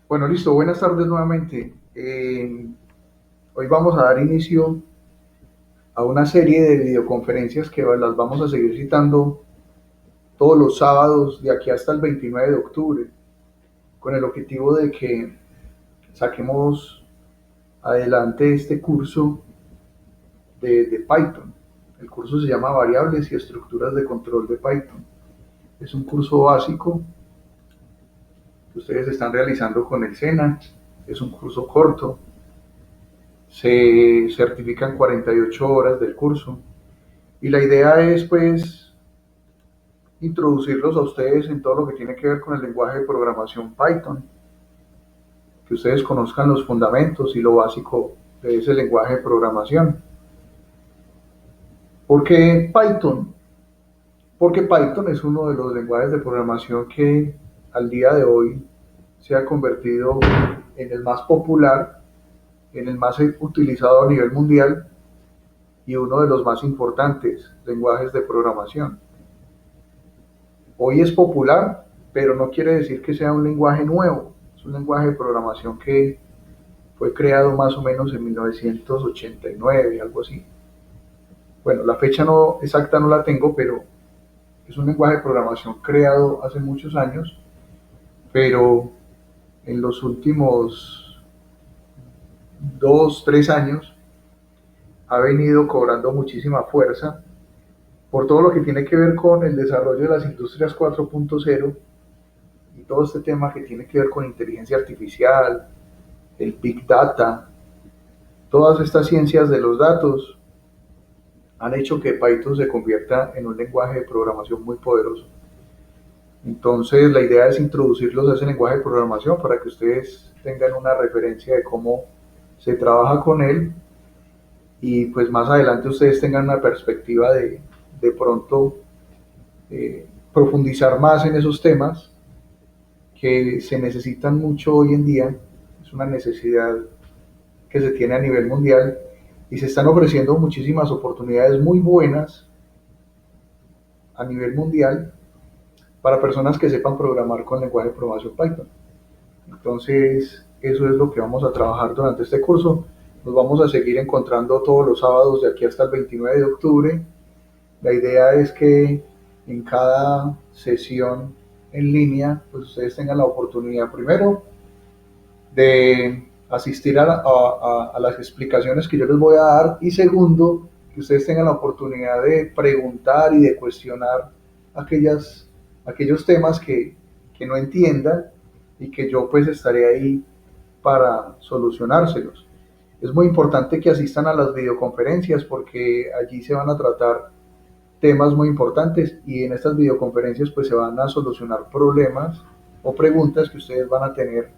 Bueno, listo, buenas tardes nuevamente. Hoy vamos a dar inicio a una serie de videoconferencias que las vamos a seguir citando todos los sábados de aquí hasta el 29 de octubre, con el objetivo de que saquemos adelante este curso de Python. El curso se llama Variables y Estructuras de Control de Python. Es un curso básico que ustedes están realizando con el SENA. Es un curso corto. Se certifican 48 horas del curso. Y la idea es, pues, introducirlos a ustedes en todo lo que tiene que ver con el lenguaje de programación Python, que ustedes conozcan los fundamentos y lo básico de ese lenguaje de programación. ¿Por qué Python? Porque Python es uno de los lenguajes de programación que al día de hoy se ha convertido en el más popular, en el más utilizado a nivel mundial y uno de los más importantes lenguajes de programación. Hoy es popular, pero no quiere decir que sea un lenguaje nuevo. Es un lenguaje de programación que fue creado más o menos en 1989, algo así. Bueno, la fecha no exacta no la tengo, pero es un lenguaje de programación creado hace muchos años, pero en los últimos 2, 3 años ha venido cobrando muchísima fuerza por todo lo que tiene que ver con el desarrollo de las industrias 4.0 y todo este tema que tiene que ver con inteligencia artificial, el Big Data, todas estas ciencias de los datos han hecho que Python se convierta en un lenguaje de programación muy poderoso. Entonces, la idea es introducirlos a ese lenguaje de programación para que ustedes tengan una referencia de cómo se trabaja con él y pues más adelante ustedes tengan una perspectiva de pronto profundizar más en esos temas que se necesitan mucho hoy en día. Es una necesidad que se tiene a nivel mundial y se están ofreciendo muchísimas oportunidades muy buenas a nivel mundial para personas que sepan programar con lenguaje de programación Python. Entonces, eso es lo que vamos a trabajar durante este curso. Nos vamos a seguir encontrando todos los sábados de aquí hasta el 29 de octubre. La idea es que en cada sesión en línea, pues ustedes tengan la oportunidad primero de asistir a las explicaciones que yo les voy a dar y segundo, que ustedes tengan la oportunidad de preguntar y de cuestionar aquellos temas que no entiendan y que yo pues estaré ahí para solucionárselos. Es muy importante que asistan a las videoconferencias porque allí se van a tratar temas muy importantes y en estas videoconferencias pues se van a solucionar problemas o preguntas que ustedes van a tener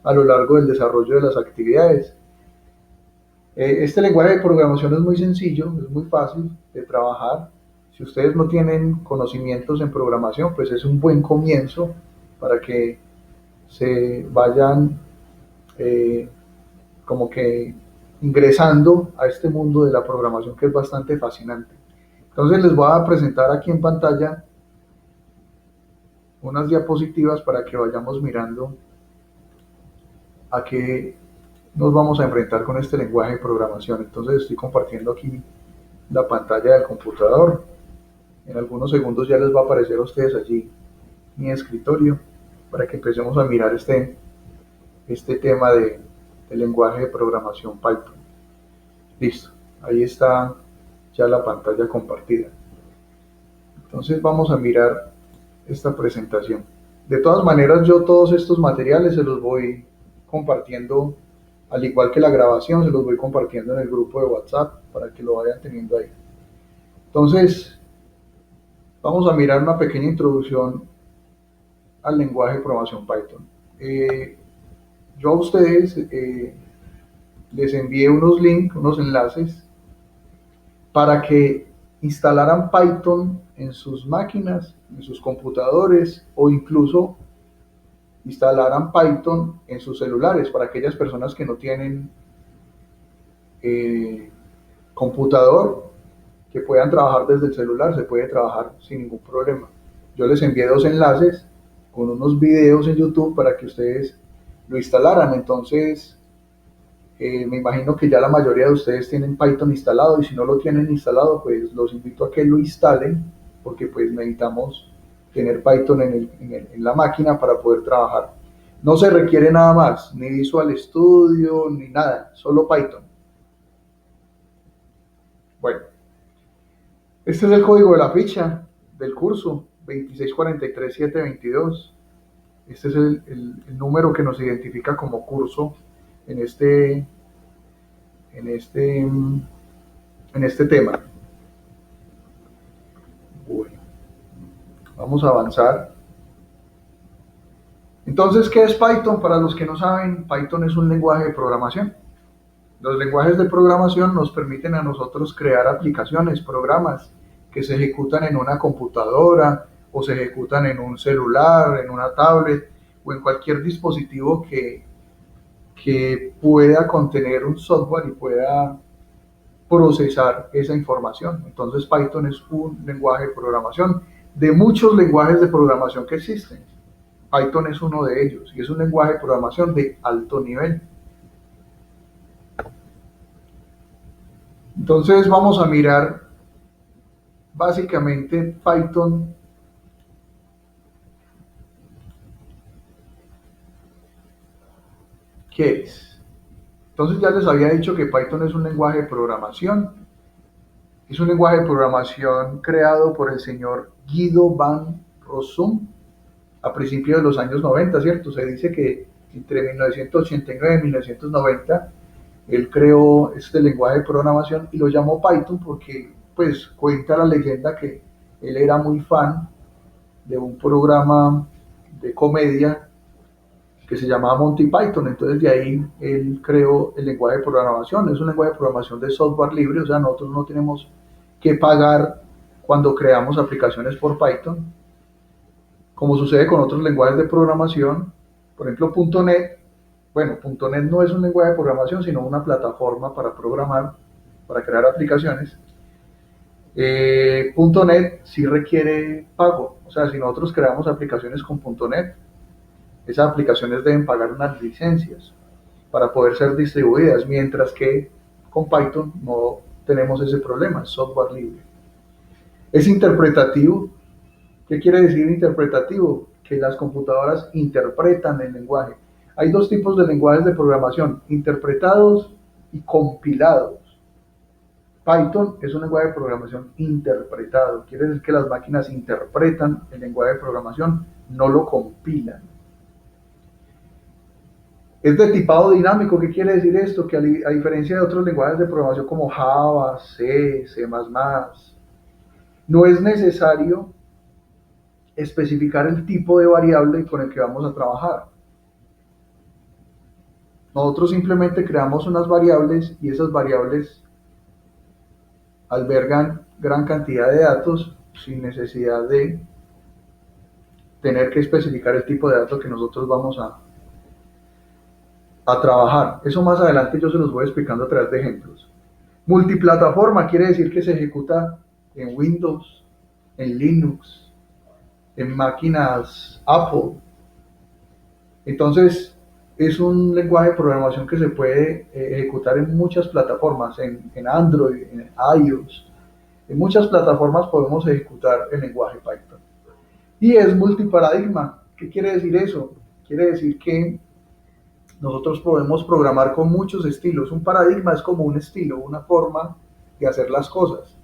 a lo largo del desarrollo de las actividades. Este lenguaje de programación es muy sencillo, es muy fácil de trabajar. Si ustedes no tienen conocimientos en programación, pues es un buen comienzo para que se vayan eh, como que ingresando a este mundo de la programación que es bastante fascinante. Entonces les voy a presentar aquí en pantalla unas diapositivas para que vayamos mirando a qué nos vamos a enfrentar con este lenguaje de programación. Entonces estoy compartiendo aquí la pantalla del computador. En algunos segundos ya les va a aparecer a ustedes allí mi escritorio para que empecemos a mirar este tema del lenguaje de programación Python. Listo, ahí está ya la pantalla compartida. Entonces vamos a mirar esta presentación. De todas maneras, yo todos estos materiales se los voy compartiendo, al igual que la grabación, se los voy compartiendo en el grupo de WhatsApp para que lo vayan teniendo ahí. Entonces, vamos a mirar una pequeña introducción al lenguaje de programación Python. Yo a ustedes les envié unos links, unos enlaces para que instalaran Python en sus máquinas, en sus computadores o incluso instalaran Python en sus celulares para aquellas personas que no tienen eh, computador, que puedan trabajar desde el celular, se puede trabajar sin ningún problema. Yo les envié dos enlaces con unos videos en YouTube para que ustedes lo instalaran. Entonces, me imagino que ya la mayoría de ustedes tienen Python instalado, y si no lo tienen instalado, pues los invito a que lo instalen, porque pues necesitamos tener Python en la máquina para poder trabajar. No se requiere nada más, ni Visual Studio, ni nada, solo Python. Bueno, este es el código de la ficha del curso, 2643722. Este es el número que nos identifica como curso en este, en este, en este tema. Bueno, vamos a avanzar. Entonces, ¿qué es Python? Para los que no saben, Python es un lenguaje de programación. Los lenguajes de programación nos permiten a nosotros crear aplicaciones, programas que se ejecutan en una computadora o se ejecutan en un celular, en una tablet o en cualquier dispositivo que pueda contener un software y pueda procesar esa información. Entonces Python es un lenguaje de programación de muchos lenguajes de programación que existen. Python es uno de ellos y es un lenguaje de programación de alto nivel. Entonces vamos a mirar básicamente Python. ¿Qué es? Entonces ya les había dicho que Python es un lenguaje de programación. Es un lenguaje de programación creado por el señor Guido van Rossum a principios de los años 90, ¿cierto? Se dice que entre 1989 y 1990 él creó este lenguaje de programación y lo llamó Python porque, pues, cuenta la leyenda que él era muy fan de un programa de comedia que se llamaba Monty Python. Entonces de ahí él creó el lenguaje de programación. Es un lenguaje de programación de software libre, o sea, nosotros no tenemos que pagar cuando creamos aplicaciones por Python, como sucede con otros lenguajes de programación. Por ejemplo, .NET. Bueno, .NET no es un lenguaje de programación, sino una plataforma para programar, para crear aplicaciones. .NET sí requiere pago, o sea, si nosotros creamos aplicaciones con .NET, esas aplicaciones deben pagar unas licencias para poder ser distribuidas, mientras que con Python no tenemos ese problema, es software libre. Es interpretativo. ¿Qué quiere decir interpretativo? Que las computadoras interpretan el lenguaje. Hay dos tipos de lenguajes de programación, interpretados y compilados. Python es un lenguaje de programación interpretado, quiere decir que las máquinas interpretan el lenguaje de programación, no lo compilan. Es de tipado dinámico. ¿Qué quiere decir esto? Que a diferencia de otros lenguajes de programación como Java, C, C++, no es necesario especificar el tipo de variable con el que vamos a trabajar. Nosotros simplemente creamos unas variables y esas variables albergan gran cantidad de datos sin necesidad de tener que especificar el tipo de datos que nosotros vamos a trabajar. Eso más adelante yo se los voy explicando a través de ejemplos. Multiplataforma quiere decir que se ejecuta en Windows, en Linux, en máquinas Apple. Entonces, es un lenguaje de programación que se puede ejecutar en muchas plataformas, en Android, en iOS. En muchas plataformas podemos ejecutar el lenguaje Python. Y es multiparadigma. ¿Qué quiere decir eso? Quiere decir que nosotros podemos programar con muchos estilos. Un paradigma es como un estilo, una forma de hacer las cosas.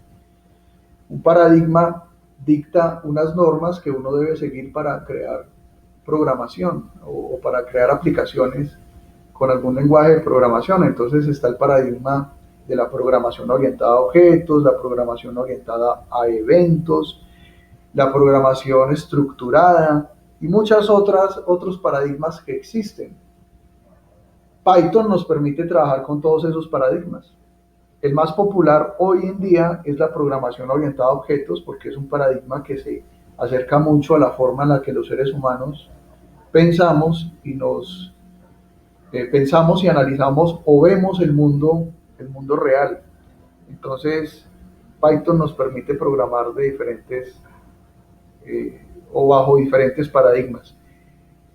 Un paradigma dicta unas normas que uno debe seguir para crear programación o para crear aplicaciones con algún lenguaje de programación. Entonces está el paradigma de la programación orientada a objetos, la programación orientada a eventos, la programación estructurada y muchas otros paradigmas que existen. Python nos permite trabajar con todos esos paradigmas. El más popular hoy en día es la programación orientada a objetos, porque es un paradigma que se acerca mucho a la forma en la que los seres humanos pensamos y nos pensamos y analizamos o vemos el mundo real. Entonces, Python nos permite programar de diferentes o bajo diferentes paradigmas.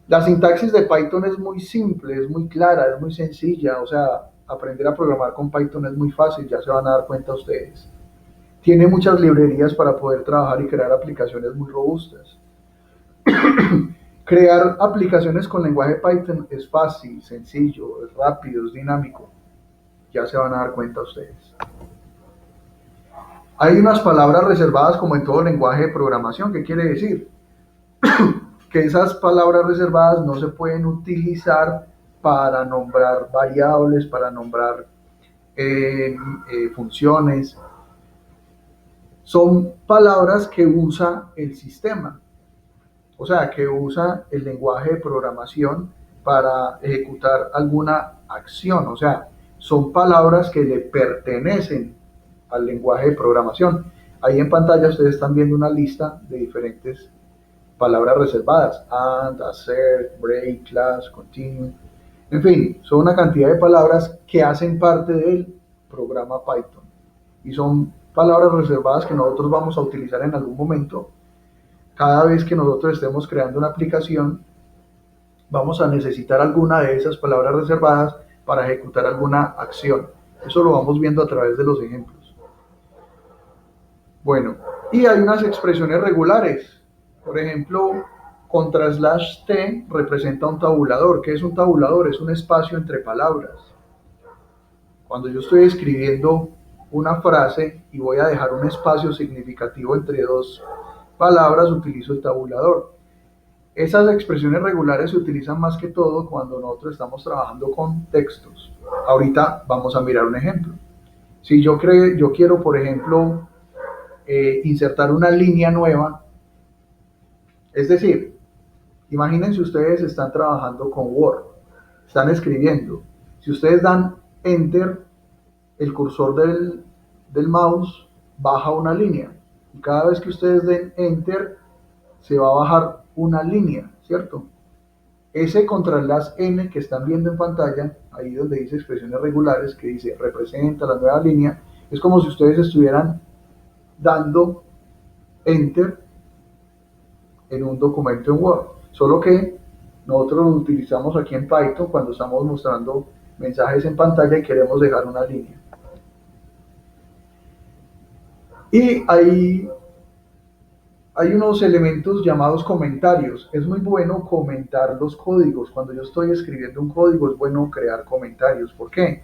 La sintaxis de Python es muy simple, es muy clara, es muy sencilla, o sea, aprender a programar con Python es muy fácil, ya se van a dar cuenta ustedes. Tiene muchas librerías para poder trabajar y crear aplicaciones muy robustas. Crear aplicaciones con lenguaje Python es fácil, sencillo, es rápido, es dinámico. Ya se van a dar cuenta ustedes. Hay unas palabras reservadas como en todo lenguaje de programación. ¿Qué quiere decir? Que esas palabras reservadas no se pueden utilizar para nombrar variables, para nombrar funciones. Son palabras que usa el sistema, o sea, que usa el lenguaje de programación para ejecutar alguna acción, o sea, son palabras que le pertenecen al lenguaje de programación. Ahí en pantalla ustedes están viendo una lista de diferentes palabras reservadas: and, assert, break, class, continue. En fin, son una cantidad de palabras que hacen parte del programa Python y son palabras reservadas que nosotros vamos a utilizar en algún momento. Cada vez que nosotros estemos creando una aplicación, vamos a necesitar alguna de esas palabras reservadas para ejecutar alguna acción. Eso lo vamos viendo a través de los ejemplos. Bueno, y hay unas expresiones regulares. Por ejemplo, contra slash t representa un tabulador. ¿Qué es un tabulador? Es un espacio entre palabras. Cuando yo estoy escribiendo una frase y voy a dejar un espacio significativo entre dos palabras, utilizo el tabulador. Esas expresiones regulares se utilizan más que todo cuando nosotros estamos trabajando con textos. Ahorita vamos a mirar un ejemplo. Si yo quiero, por ejemplo, insertar una línea nueva, es decir, imagínense ustedes están trabajando con Word, están escribiendo. Si ustedes dan Enter, el cursor del mouse baja una línea. Y cada vez que ustedes den Enter, se va a bajar una línea, ¿cierto? Ese contra las N que están viendo en pantalla, ahí donde dice expresiones regulares, que dice representa la nueva línea, es como si ustedes estuvieran dando Enter en un documento en Word. Solo que nosotros lo utilizamos aquí en Python cuando estamos mostrando mensajes en pantalla y queremos dejar una línea. Y hay unos elementos llamados comentarios. Es muy bueno comentar los códigos. Cuando yo estoy escribiendo un código es bueno crear comentarios. ¿Por qué?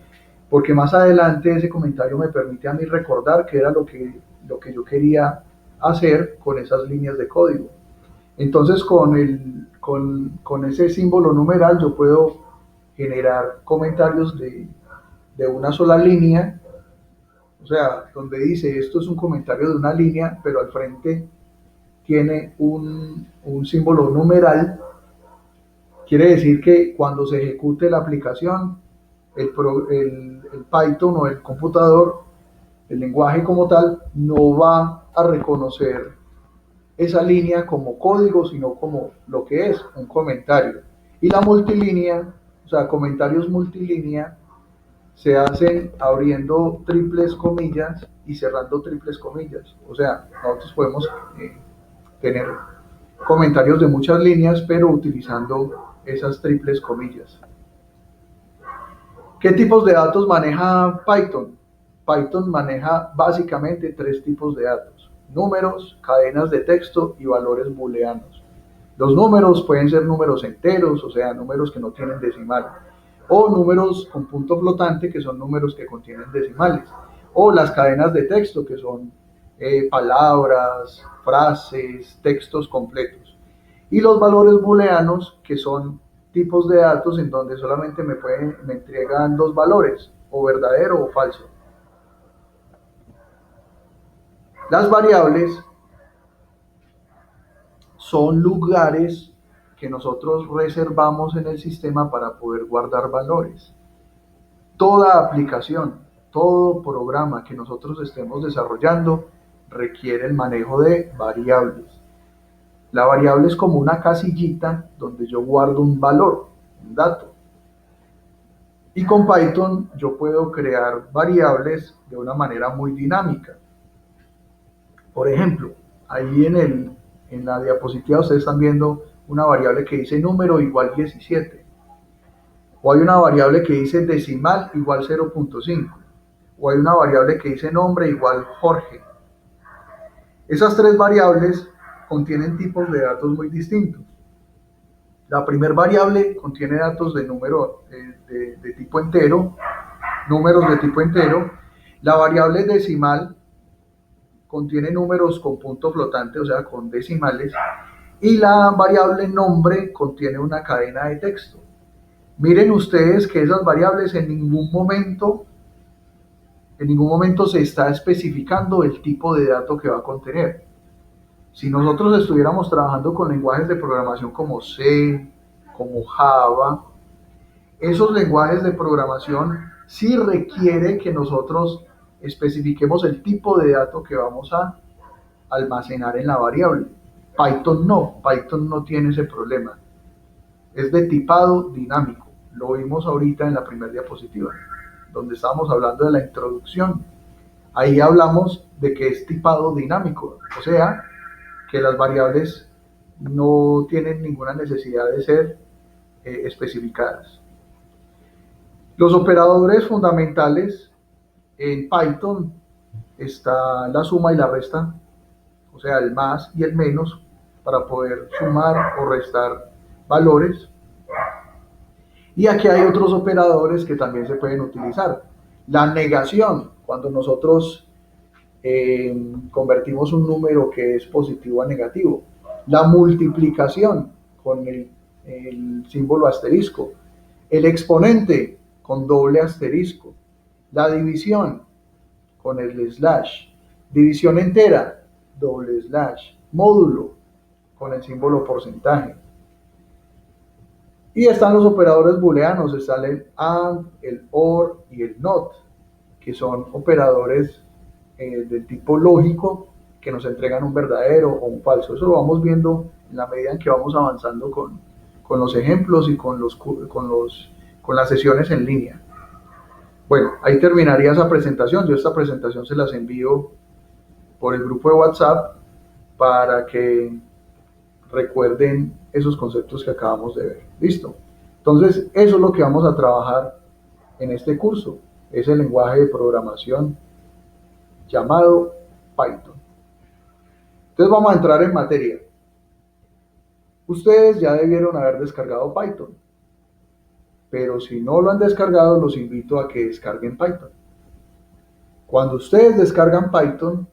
Porque más adelante ese comentario me permite a mí recordar qué era lo que yo quería hacer con esas líneas de código. Entonces con ese símbolo numeral yo puedo generar comentarios de una sola línea, o sea, donde dice esto es un comentario de una línea, pero al frente tiene un símbolo numeral. Quiere decir que cuando se ejecute la aplicación, el Python o el computador, el lenguaje como tal, no va a reconocer esa línea como código, sino como lo que es un comentario. Y la multilínea, o sea, comentarios multilínea, se hacen abriendo triples comillas y cerrando triples comillas. O sea, nosotros podemos tener comentarios de muchas líneas, pero utilizando esas triples comillas. ¿Qué tipos de datos maneja Python? Python maneja básicamente tres tipos de datos: números, cadenas de texto y valores booleanos. Los números pueden ser números enteros, o sea, números que no tienen decimal, o números con punto flotante, que son números que contienen decimales, o las cadenas de texto, que son palabras, frases, textos completos. Y los valores booleanos, que son tipos de datos en donde solamente me entregan dos valores, o verdadero o falso. Las variables son lugares que nosotros reservamos en el sistema para poder guardar valores. Toda aplicación, todo programa que nosotros estemos desarrollando requiere el manejo de variables. La variable es como una casillita donde yo guardo un valor, un dato. Y con Python yo puedo crear variables de una manera muy dinámica. Por ejemplo, ahí en la diapositiva ustedes están viendo una variable que dice número igual 17, o hay una variable que dice decimal igual 0.5, o hay una variable que dice nombre igual Jorge. Esas tres variables contienen tipos de datos muy distintos. La primera variable contiene datos de número de tipo entero, números de tipo entero. La variable decimal contiene números con punto flotante, o sea, con decimales. Y la variable nombre contiene una cadena de texto. Miren ustedes que esas variables en ningún momento se está especificando el tipo de dato que va a contener. Si nosotros estuviéramos trabajando con lenguajes de programación como C, como Java, esos lenguajes de programación sí requiere que nosotros especifiquemos el tipo de dato que vamos a almacenar en la variable. Python no tiene ese problema. Es de tipado dinámico. Lo vimos ahorita en la primera diapositiva, donde estábamos hablando de la introducción. Ahí hablamos de que es tipado dinámico, o sea, que las variables no tienen ninguna necesidad de ser especificadas. Los operadores fundamentales en Python está la suma y la resta, o sea, el más y el menos, para poder sumar o restar valores. Y aquí hay otros operadores que también se pueden utilizar. La negación, cuando nosotros convertimos un número que es positivo a negativo. La multiplicación con el símbolo asterisco. El exponente con doble asterisco. La división con el slash. División entera, doble slash. Módulo con el símbolo porcentaje. Y están los operadores booleanos, están el AND, el OR y el NOT, que son operadores del tipo lógico que nos entregan un verdadero o un falso. Eso lo vamos viendo en la medida en que vamos avanzando con los ejemplos y con las sesiones en línea. Bueno, ahí terminaría esa presentación. Yo esta presentación se las envío por el grupo de WhatsApp para que recuerden esos conceptos que acabamos de ver. Listo. Entonces, eso es lo que vamos a trabajar en este curso. Es el lenguaje de programación llamado Python. Entonces vamos a entrar en materia. Ustedes ya debieron haber descargado Python, pero si no lo han descargado, los invito a que descarguen Python. Cuando ustedes descargan Python,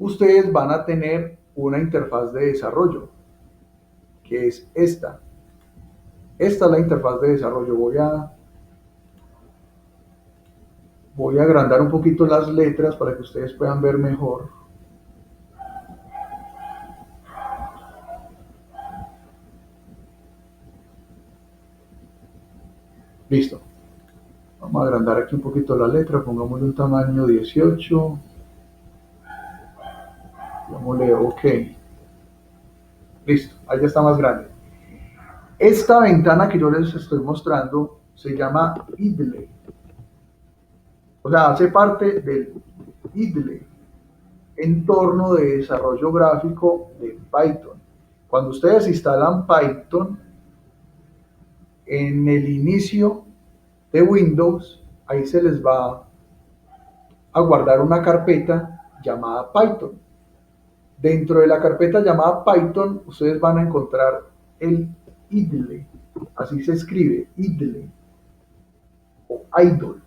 ustedes van a tener una interfaz de desarrollo, que es esta. Esta es la interfaz de desarrollo. Voy a agrandar un poquito las letras para que ustedes puedan ver mejor. Listo. Vamos a agrandar aquí un poquito la letra, pongámosle un tamaño 18. Pongámosle OK. Listo, ahí ya está más grande. Esta ventana que yo les estoy mostrando se llama IDLE. O sea, hace parte del IDLE, entorno de desarrollo gráfico de Python. Cuando ustedes instalan Python, en el inicio de Windows, ahí se les va a guardar una carpeta llamada Python. Dentro de la carpeta llamada Python, ustedes van a encontrar el IDLE, así se escribe, IDLE o IDLE.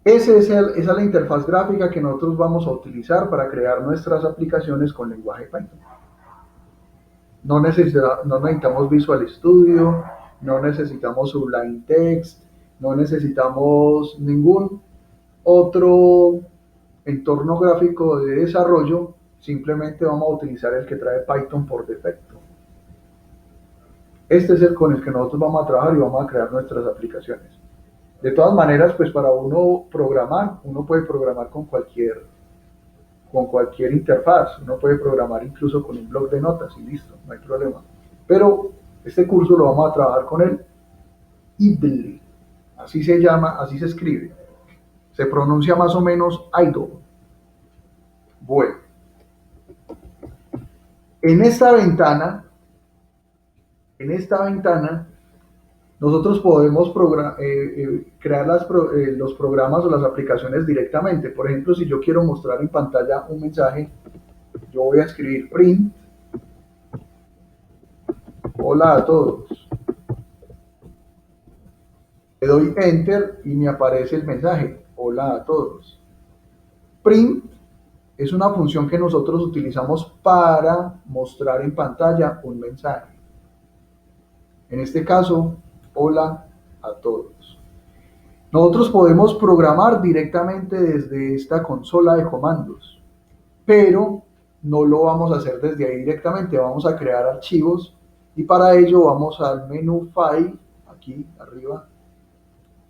Esa es la interfaz gráfica que nosotros vamos a utilizar para crear nuestras aplicaciones con lenguaje Python. No necesitamos Visual Studio, no necesitamos Sublime Text, no necesitamos ningún otro entorno gráfico de desarrollo, simplemente vamos a utilizar el que trae Python por defecto. Este es el con el que nosotros vamos a trabajar y vamos a crear nuestras aplicaciones. De todas maneras, pues para uno programar, uno puede programar con cualquier interfaz, uno puede programar incluso con un bloc de notas y listo, no hay problema. Pero este curso lo vamos a trabajar con el IDLE, así se llama, así se escribe. Se pronuncia más o menos IDLE. Bueno. En esta ventana, en esta ventana, nosotros podemos crear los programas o las aplicaciones directamente. Por ejemplo, si yo quiero mostrar en pantalla un mensaje, yo voy a escribir print, hola a todos. Le doy enter y me aparece el mensaje, hola a todos. Print es una función que nosotros utilizamos para mostrar en pantalla un mensaje. En este caso, hola a todos. Nosotros podemos programar directamente desde esta consola de comandos, pero no lo vamos a hacer desde ahí directamente, vamos a crear archivos y para ello vamos al menú File, aquí arriba,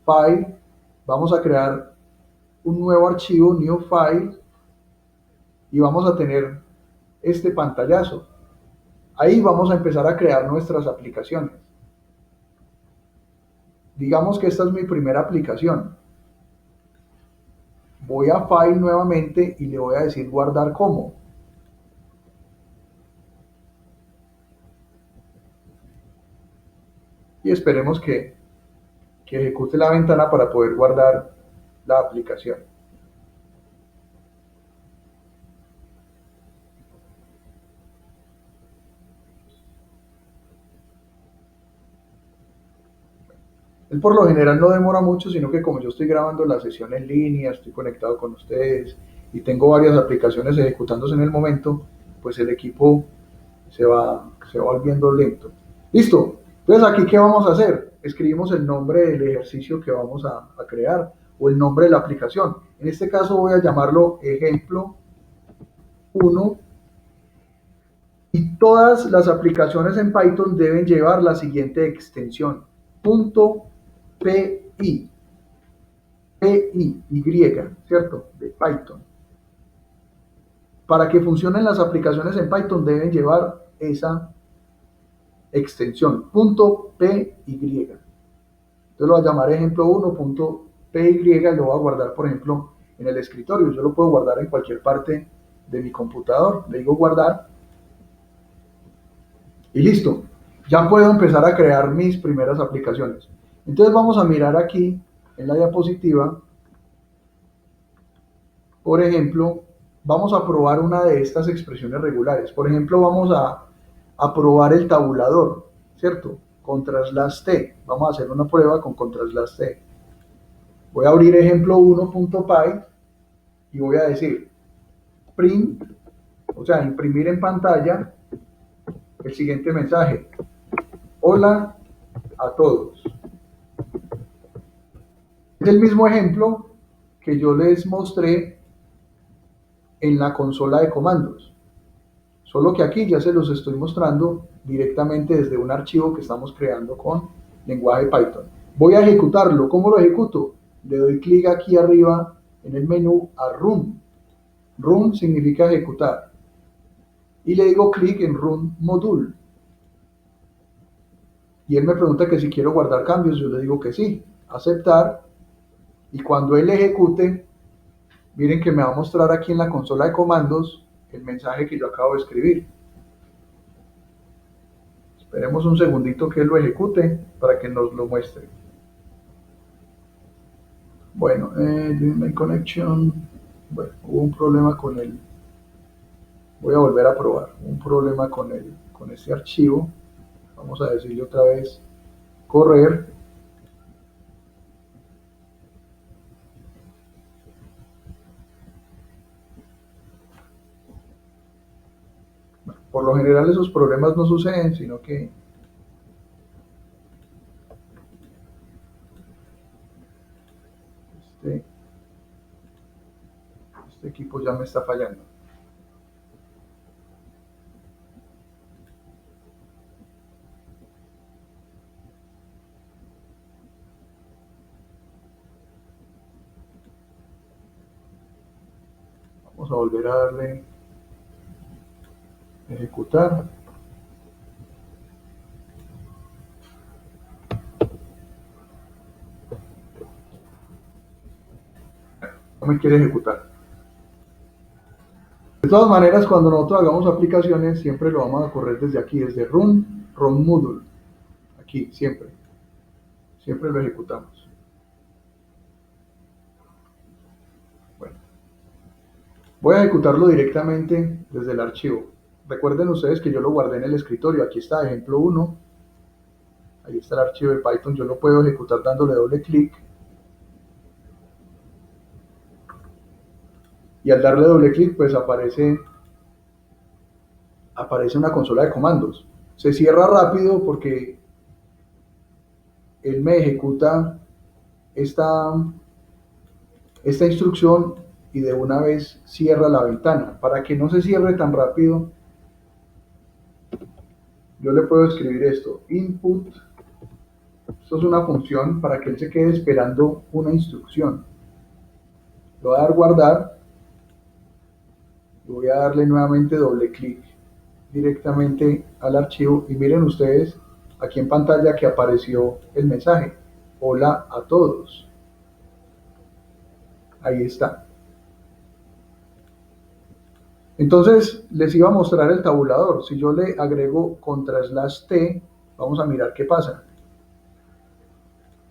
File, vamos a crear un nuevo archivo, New File, y vamos a tener este pantallazo. Ahí vamos a empezar a crear nuestras aplicaciones. Digamos que esta es mi primera aplicación. Voy a File nuevamente y le voy a decir guardar como. Y esperemos que ejecute la ventana para poder guardar la aplicación. Él por lo general no demora mucho, sino que como yo estoy grabando la sesión en línea, estoy conectado con ustedes y tengo varias aplicaciones ejecutándose en el momento, pues el equipo se va volviendo lento. Listo. Entonces aquí, ¿qué vamos a hacer? Escribimos el nombre del ejercicio que vamos a crear o el nombre de la aplicación. En este caso voy a llamarlo ejemplo 1 y todas las aplicaciones en Python deben llevar la siguiente extensión, .py, PY, ¿cierto? De Python. Para que funcionen las aplicaciones en Python deben llevar esa extensión, .py. Entonces lo voy a llamar ejemplo 1.py y lo voy a guardar, por ejemplo, en el escritorio. Yo lo puedo guardar en cualquier parte de mi computador. Le digo guardar y listo. Ya puedo empezar a crear mis primeras aplicaciones. Entonces vamos a mirar aquí en la diapositiva. Por ejemplo, vamos a probar una de estas expresiones regulares. Por ejemplo, vamos a probar el tabulador, ¿cierto? Contra/t. Vamos a hacer una prueba con contra/t. Voy a abrir ejemplo 1.py y voy a decir print, o sea, imprimir en pantalla el siguiente mensaje. Hola a todos. Es el mismo ejemplo que yo les mostré en la consola de comandos, solo que aquí ya se los estoy mostrando directamente desde un archivo que estamos creando con lenguaje Python. Voy a ejecutarlo. ¿Cómo lo ejecuto? Le doy clic aquí arriba en el menú a Run. Run significa ejecutar. Y le digo clic en Run Module. Y él me pregunta que si quiero guardar cambios. Yo le digo que sí. Aceptar. Y cuando él ejecute, miren que me va a mostrar aquí en la consola de comandos el mensaje que yo acabo de escribir. Esperemos un segundito que él lo ejecute para que nos lo muestre. Bueno, my connection. Bueno, hubo un problema con él. Voy a volver a probar. Un problema con este archivo. Vamos a decirle otra vez correr. Por lo general esos problemas no suceden, sino que este equipo ya me está fallando. Vamos a volver a darle ejecutar. No me quiere ejecutar. De todas maneras, cuando nosotros hagamos aplicaciones, siempre lo vamos a correr desde aquí, desde run module, aquí, siempre lo ejecutamos. Bueno, voy a ejecutarlo directamente desde el archivo. Recuerden ustedes que yo lo guardé en el escritorio, aquí está ejemplo 1, ahí está el archivo de Python, yo lo puedo ejecutar dándole doble clic, y al darle doble clic pues aparece una consola de comandos. Se cierra rápido porque él me ejecuta esta, esta instrucción y de una vez cierra la ventana. Para que no se cierre tan rápido, yo le puedo escribir esto, input, esto es una función para que él se quede esperando una instrucción. Lo voy a dar guardar y voy a darle nuevamente doble clic directamente al archivo y miren ustedes aquí en pantalla que apareció el mensaje, hola a todos. Ahí está. Entonces les iba a mostrar el tabulador. Si yo le agrego /t, vamos a mirar qué pasa.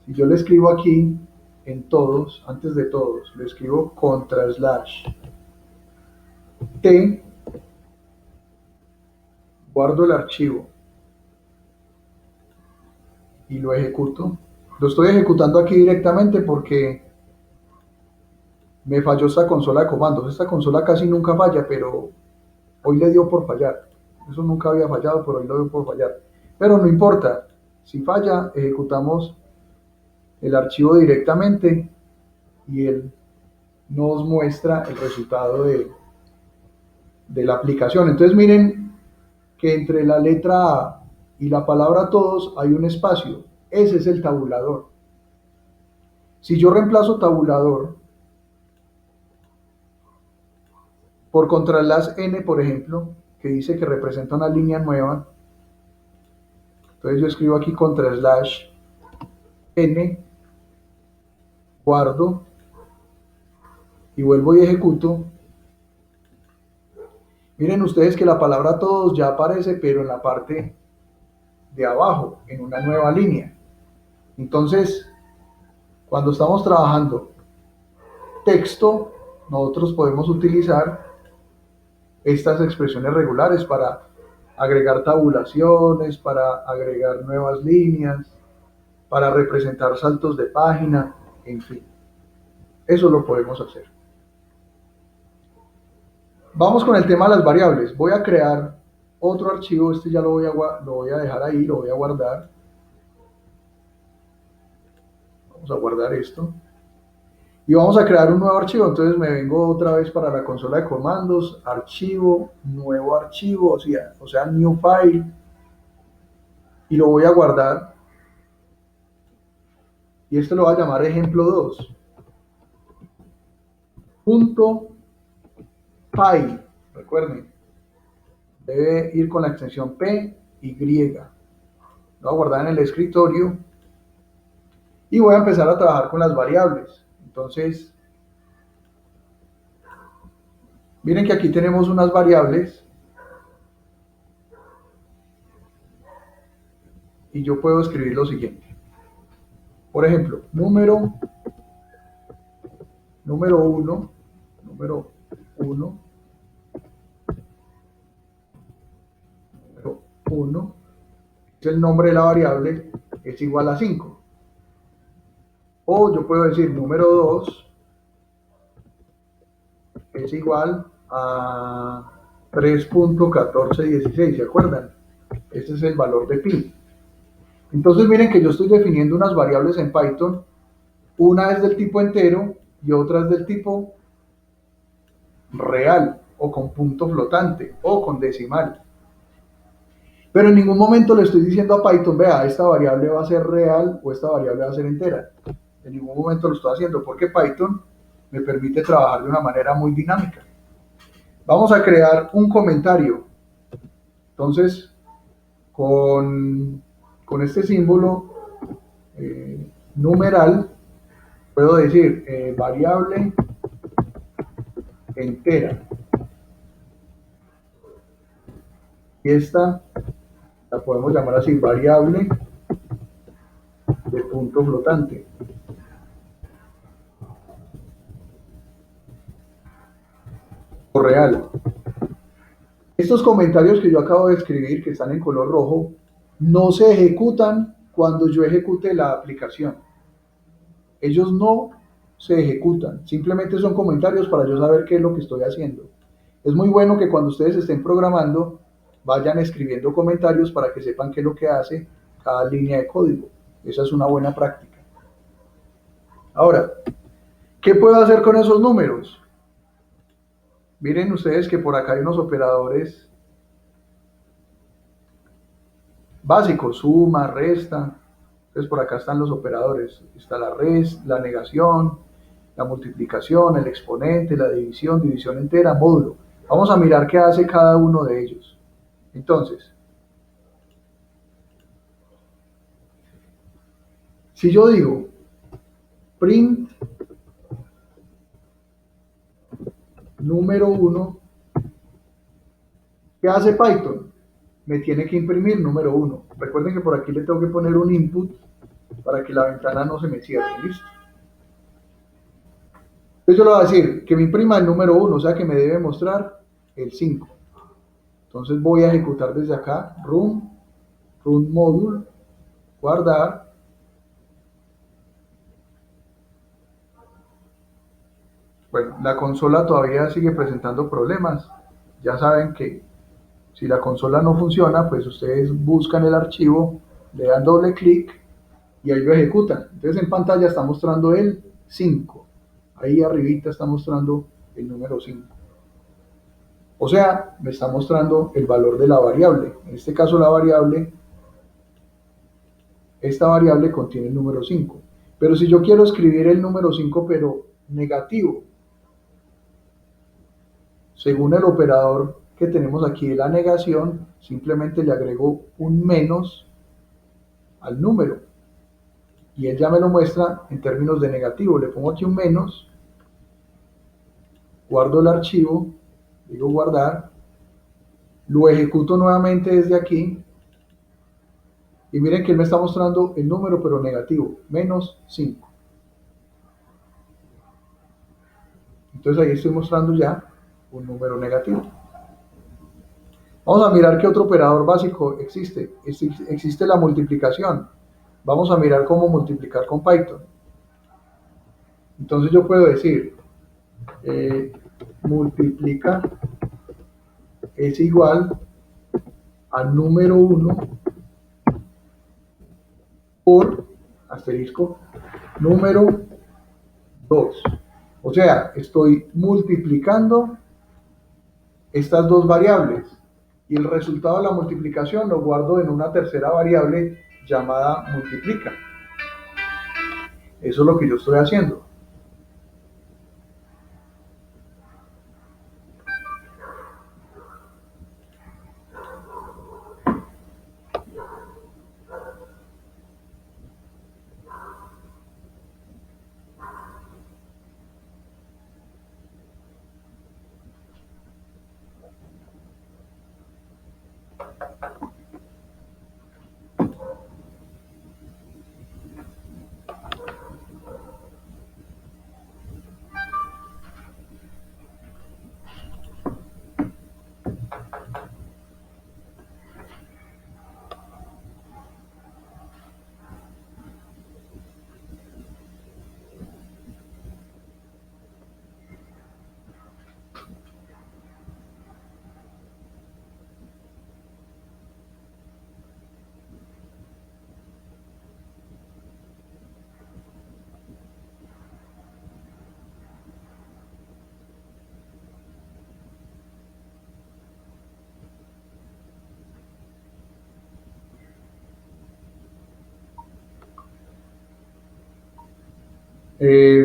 Si yo le escribo aquí en todos, antes de todos, le escribo /t, guardo el archivo y lo ejecuto. Lo estoy ejecutando aquí directamente porque me falló esta consola de comandos. Esta consola casi nunca falla, pero hoy le dio por fallar. Eso nunca había fallado, pero hoy le dio por fallar. Pero no importa. Si falla, ejecutamos el archivo directamente y él nos muestra el resultado de la aplicación. Entonces miren que entre la letra A y la palabra todos hay un espacio. Ese es el tabulador. Si yo reemplazo tabulador por /n, por ejemplo, que dice que representa una línea nueva, entonces yo escribo aquí /n, guardo y vuelvo y ejecuto. Miren ustedes que la palabra todos ya aparece, pero en la parte de abajo, en una nueva línea. Entonces, cuando estamos trabajando texto, nosotros podemos utilizar estas expresiones regulares para agregar tabulaciones, para agregar nuevas líneas, para representar saltos de página, en fin. Eso lo podemos hacer. Vamos con el tema de las variables. Voy a crear otro archivo, este ya lo voy a dejar ahí, lo voy a guardar. Vamos a guardar esto. Y vamos a crear un nuevo archivo. Entonces me vengo otra vez para la consola de comandos, archivo, nuevo archivo, o sea, new file. Y lo voy a guardar. Y esto lo voy a llamar ejemplo 2. Punto file. Recuerden, debe ir con la extensión PY. Lo voy a guardar en el escritorio. Y voy a empezar a trabajar con las variables. Entonces, miren que aquí tenemos unas variables y yo puedo escribir lo siguiente. Por ejemplo, número 1, número 1, número 1, es el nombre de la variable, es igual a 5. O yo puedo decir número 2 es igual a 3.1416, ¿se acuerdan? Este es el valor de pi. Entonces miren que yo estoy definiendo unas variables en Python, una es del tipo entero y otra es del tipo real o con punto flotante o con decimal. Pero en ningún momento le estoy diciendo a Python, vea, esta variable va a ser real o esta variable va a ser entera. En ningún momento lo estoy haciendo porque Python me permite trabajar de una manera muy dinámica. Vamos a crear un comentario. Entonces, con este símbolo numeral, puedo decir variable entera. Y esta la podemos llamar así, variable de punto flotante. O real. Estos comentarios que yo acabo de escribir, que están en color rojo, no se ejecutan cuando yo ejecute la aplicación. Ellos no se ejecutan, simplemente son comentarios para yo saber qué es lo que estoy haciendo. Es muy bueno que cuando ustedes estén programando, vayan escribiendo comentarios para que sepan qué es lo que hace cada línea de código. Esa es una buena práctica. Ahora, ¿qué puedo hacer con esos números? Miren ustedes que por acá hay unos operadores básicos, suma, resta. Entonces por acá están los operadores. Está la rest, la negación, la multiplicación, el exponente, la división, división entera, módulo. Vamos a mirar qué hace cada uno de ellos. Entonces, si yo digo print número 1, ¿qué hace Python? Me tiene que imprimir número 1. Recuerden que por aquí le tengo que poner un input para que la ventana no se me cierre. ¿Listo? Entonces yo le voy a decir que me imprima el número 1, o sea que me debe mostrar el 5. Entonces voy a ejecutar desde acá, run module, guardar. Bueno, la consola todavía sigue presentando problemas. Ya saben que si la consola no funciona, pues ustedes buscan el archivo, le dan doble clic y ahí lo ejecutan. Entonces en pantalla está mostrando el 5. Ahí arribita está mostrando el número 5. O sea, me está mostrando el valor de la variable. En este caso esta variable contiene el número 5. Pero si yo quiero escribir el número 5 pero negativo, según el operador que tenemos aquí de la negación, simplemente le agrego un menos al número y él ya me lo muestra en términos de negativo. Le pongo aquí un menos, guardo el archivo, digo guardar, lo ejecuto nuevamente desde aquí y miren que él me está mostrando el número pero negativo, menos 5. Entonces ahí estoy mostrando ya un número negativo. Vamos a mirar qué otro operador básico existe. Existe la multiplicación. Vamos a mirar cómo multiplicar con Python. Entonces yo puedo decir, multiplica es igual a número 1 por asterisco número 2. O sea, estoy multiplicando estas dos variables y el resultado de la multiplicación lo guardo en una tercera variable llamada multiplica. Eso es lo que yo estoy haciendo.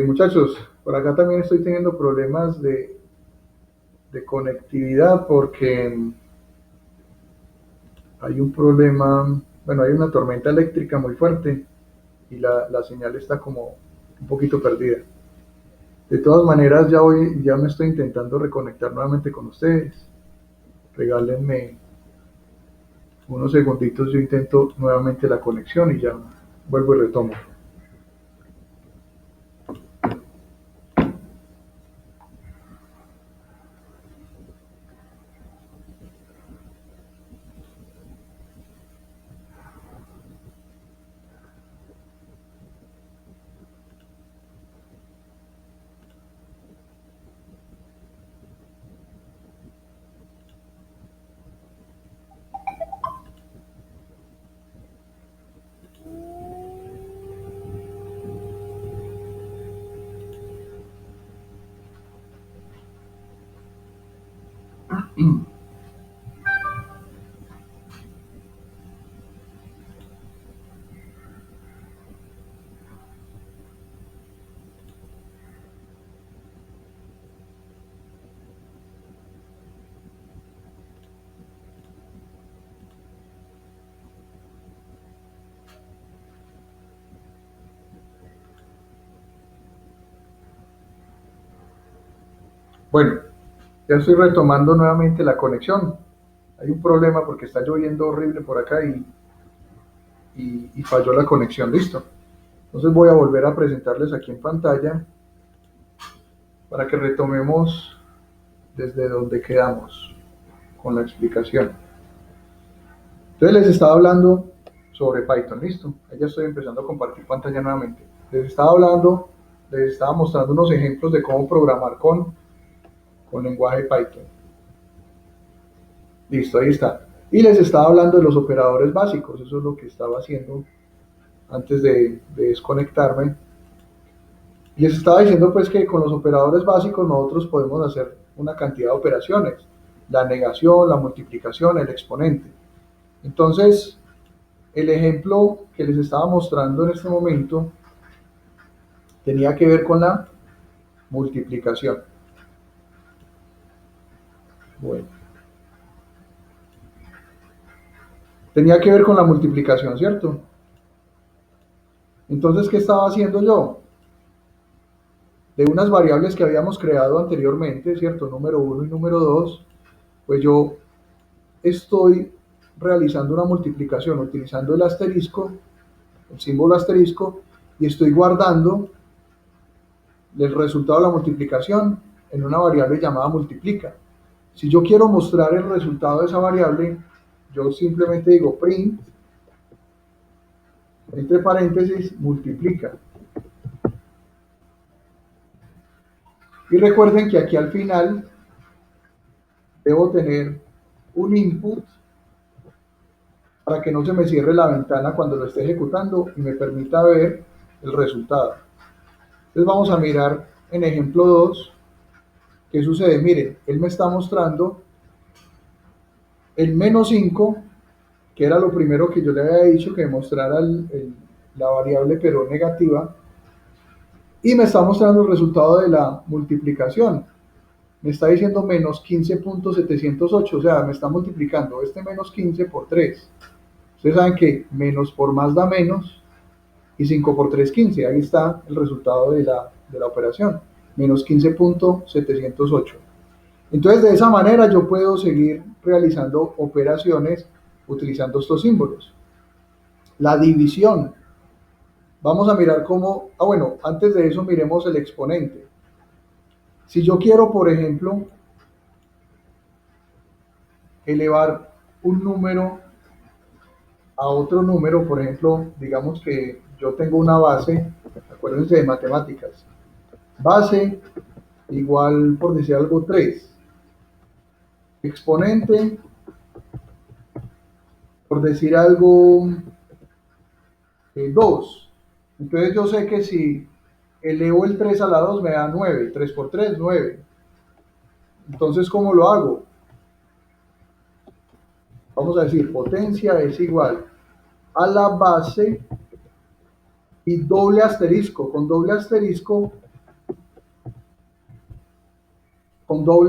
Muchachos, por acá también estoy teniendo problemas de conectividad porque hay un problema, bueno, hay una tormenta eléctrica muy fuerte y la señal está como un poquito perdida. De todas maneras, ya me estoy intentando reconectar nuevamente con ustedes. Regálenme Unos segunditos yo intento nuevamente la conexión y ya vuelvo y retomo. Bueno, ya estoy retomando nuevamente la conexión. Hay un problema porque está lloviendo horrible por acá y falló la conexión. Listo. Entonces voy a volver a presentarles aquí en pantalla para que retomemos desde donde quedamos con la explicación. Entonces les estaba hablando sobre Python, listo. Ahí ya estoy empezando a compartir pantalla nuevamente. Les estaba mostrando unos ejemplos de cómo programar con lenguaje Python. Listo, ahí está. Y les estaba hablando de los operadores básicos, eso es lo que estaba haciendo antes de desconectarme. Y les estaba diciendo pues que con los operadores básicos nosotros podemos hacer una cantidad de operaciones, la negación, la multiplicación, el exponente. Entonces, el ejemplo que les estaba mostrando en este momento tenía que ver con la multiplicación. Bueno, tenía que ver con la multiplicación, ¿cierto? Entonces, ¿qué estaba haciendo yo? De unas variables que habíamos creado anteriormente, ¿cierto? Número 1 y número 2, pues yo estoy realizando una multiplicación utilizando el asterisco, el símbolo asterisco, y estoy guardando el resultado de la multiplicación en una variable llamada multiplica. Si yo quiero mostrar el resultado de esa variable, yo simplemente digo print, entre paréntesis, multiplica. Y recuerden que aquí al final debo tener un input para que no se me cierre la ventana cuando lo esté ejecutando y me permita ver el resultado. Entonces vamos a mirar en ejemplo 2 qué sucede. Miren, él me está mostrando el menos 5, que era lo primero que yo le había dicho que mostrara la variable pero negativa, y me está mostrando el resultado de la multiplicación. Me está diciendo menos 15.708, o sea, me está multiplicando este menos 15 por 3. Ustedes saben que menos por más da menos, y 5 por 3, 15. Ahí está el resultado de la operación, menos 15.708. Entonces, de esa manera yo puedo seguir realizando operaciones utilizando estos símbolos. La división. Vamos a mirar cómo, bueno, antes de eso miremos el exponente. Si yo quiero, por ejemplo, elevar un número a otro número, por ejemplo, digamos que yo tengo una base, acuérdense de matemáticas, base igual, por decir algo, 3, exponente, por decir algo, 2. Entonces yo sé que si elevo el 3 a la 2 me da 9, 3 por 3, 9. Entonces, ¿cómo lo hago? Vamos a decir, potencia es igual a la base y doble asterisco. Con doble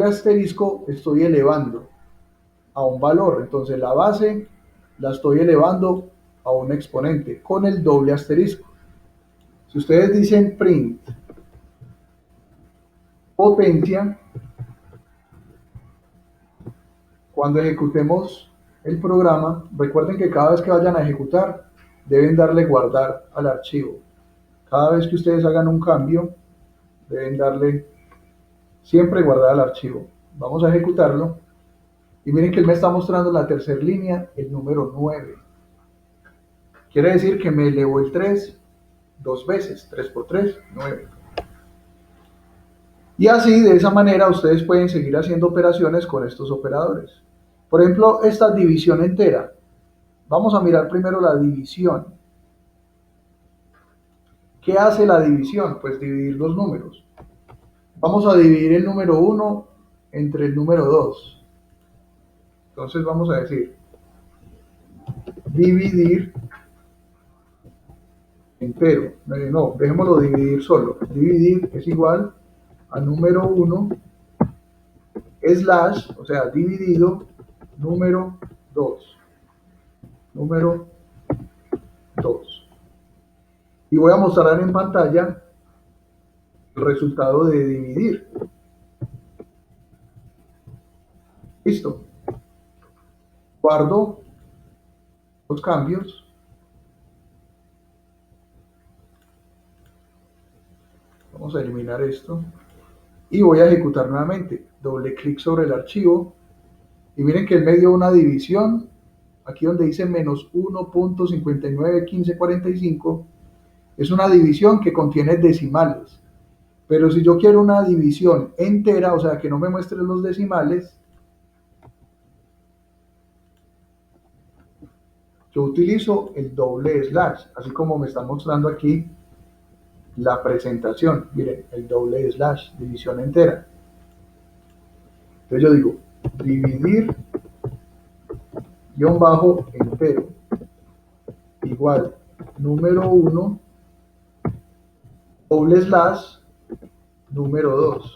asterisco estoy elevando a un valor. Entonces la base la estoy elevando a un exponente con el doble asterisco. Si ustedes dicen print potencia, cuando ejecutemos el programa, recuerden que cada vez que vayan a ejecutar, deben darle guardar al archivo. Cada vez que ustedes hagan un cambio, deben darle siempre guardar al archivo. Vamos a ejecutarlo. Y miren que él me está mostrando en la tercera línea el número 9. Quiere decir que me elevó el 3 dos veces. 3 por 3, 9. Y así, de esa manera, ustedes pueden seguir haciendo operaciones con estos operadores. Por ejemplo, esta división entera. Vamos a mirar primero la división. ¿Qué hace la división? Pues dividir los números. Vamos a dividir el número 1 entre el número 2. Entonces vamos a decir, dividir entero. No, dejémoslo dividir solo. Dividir es igual a número 1 slash, o sea, dividido número 2. Número 2. Y voy a mostrar en pantalla el resultado de dividir. Listo. Guardo los cambios. Vamos a eliminar esto. Y voy a ejecutar nuevamente. Doble clic sobre el archivo. Y miren que él me dio una división. Aquí donde dice menos 1.591545. Es una división que contiene decimales. Pero si yo quiero una división entera, o sea, que no me muestre los decimales, yo utilizo el doble slash, así como me está mostrando aquí la presentación. Miren, el doble slash, división entera. Entonces yo digo, dividir guión bajo entero igual número 1 doble slash número 2.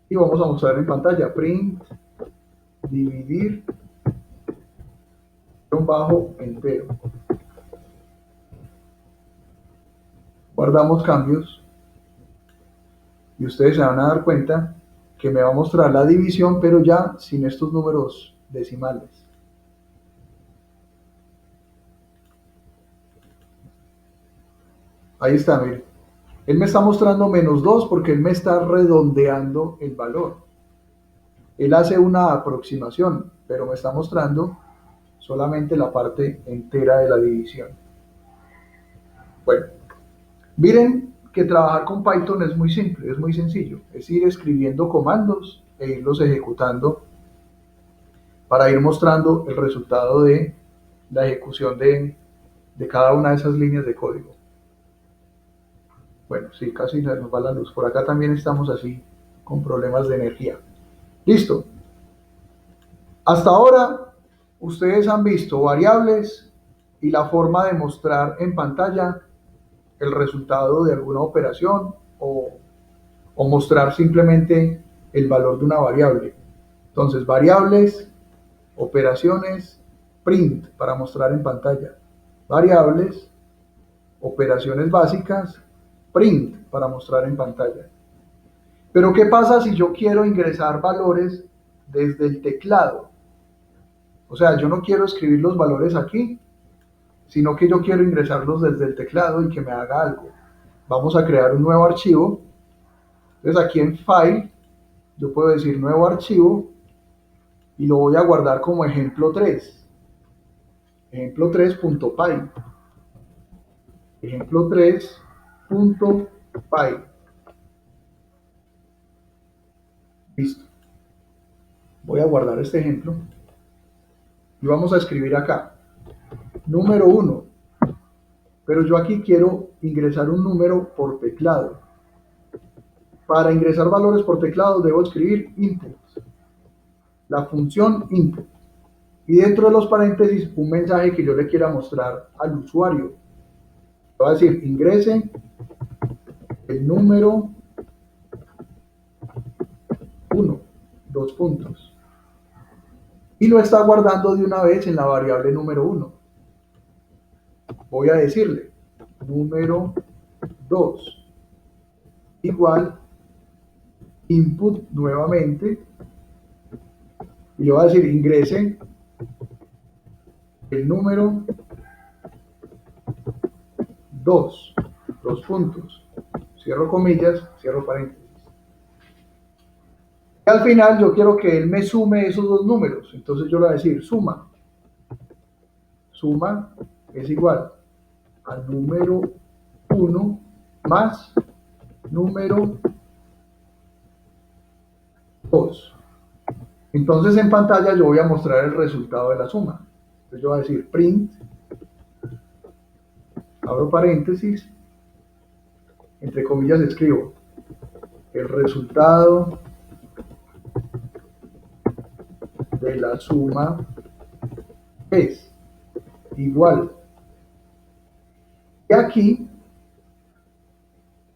Y vamos a mostrar en pantalla print dividir guión bajo entero. Guardamos cambios y ustedes se van a dar cuenta que me va a mostrar la división, pero ya sin estos números decimales. Ahí está, miren. Él me está mostrando menos 2 porque él me está redondeando el valor. Él hace una aproximación, pero me está mostrando solamente la parte entera de la división. Bueno, miren que trabajar con Python es muy simple, es muy sencillo. Es ir escribiendo comandos e irlos ejecutando para ir mostrando el resultado de la ejecución de cada una de esas líneas de código. Bueno, sí, casi nos va la luz. Por acá también estamos así con problemas de energía. Listo. Hasta ahora ustedes han visto variables y la forma de mostrar en pantalla el resultado de alguna operación o mostrar simplemente el valor de una variable. Entonces, variables, operaciones, print para mostrar en pantalla. Variables, operaciones básicas, print para mostrar en pantalla. Pero ¿qué pasa si yo quiero ingresar valores desde el teclado? O sea, yo no quiero escribir los valores aquí, sino que yo quiero ingresarlos desde el teclado y que me haga algo. Vamos a crear un nuevo archivo. Entonces aquí en File, yo puedo decir nuevo archivo y lo voy a guardar como ejemplo 3. Ejemplo 3.py. Ejemplo 3.py. Listo. Voy a guardar este ejemplo y vamos a escribir acá número 1, pero yo aquí quiero ingresar un número por teclado. Para ingresar valores por teclado debo escribir input, la función input, y dentro de los paréntesis un mensaje que yo le quiera mostrar al usuario. Voy a decir ingrese el número 1, dos puntos, y lo está guardando de una vez en la variable número 1. Voy a decirle número 2 igual input nuevamente y le voy a decir ingrese el número 2, dos puntos, cierro comillas, cierro paréntesis. Y al final yo quiero que él me sume esos dos números, entonces yo le voy a decir suma. Suma es igual al número 1 más número 2. Entonces en pantalla yo voy a mostrar el resultado de la suma. Entonces yo voy a decir print, abro paréntesis, entre comillas escribo el resultado de la suma es igual. Y aquí,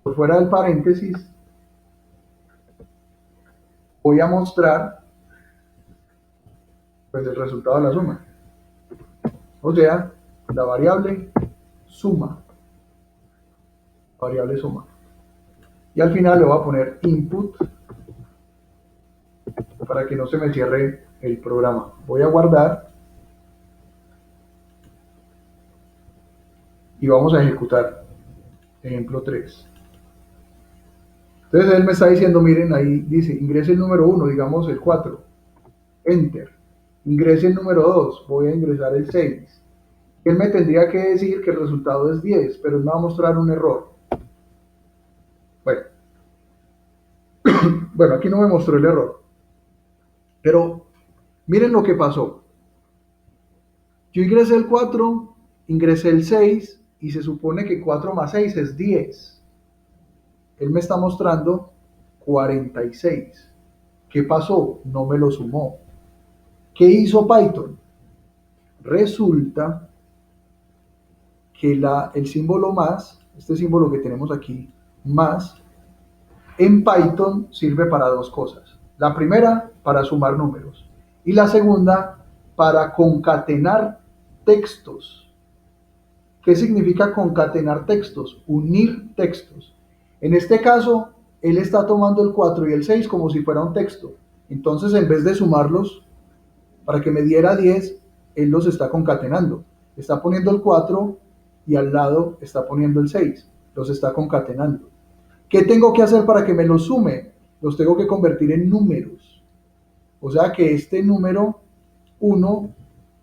por fuera del paréntesis, voy a mostrar pues, el resultado de la suma. O sea, la variable suma. Variable suma. Y al final le voy a poner input para que no se me cierre el programa. Voy a guardar y vamos a ejecutar. Ejemplo 3. Entonces él me está diciendo, miren, ahí dice, ingrese el número 1, digamos el 4. Enter. Ingrese el número 2, voy a ingresar el 6. Él me tendría que decir que el resultado es 10, pero él me va a mostrar un error. Bueno, bueno, aquí no me mostró el error. Pero miren lo que pasó. Yo ingresé el 4, ingresé el 6 y se supone que 4 más 6 es 10. Él me está mostrando 46. ¿Qué pasó? No me lo sumó. ¿Qué hizo Python? Resulta que el símbolo más, este símbolo que tenemos aquí, más, en Python sirve para dos cosas. La primera, para sumar números. Y la segunda, para concatenar textos. ¿Qué significa concatenar textos? Unir textos. En este caso, él está tomando el 4 y el 6 como si fuera un texto. Entonces, en vez de sumarlos para que me diera 10, él los está concatenando. Está poniendo el 4 y al lado está poniendo el 6. Los está concatenando. ¿Qué tengo que hacer para que me los sume? Los tengo que convertir en números. O sea que este número 1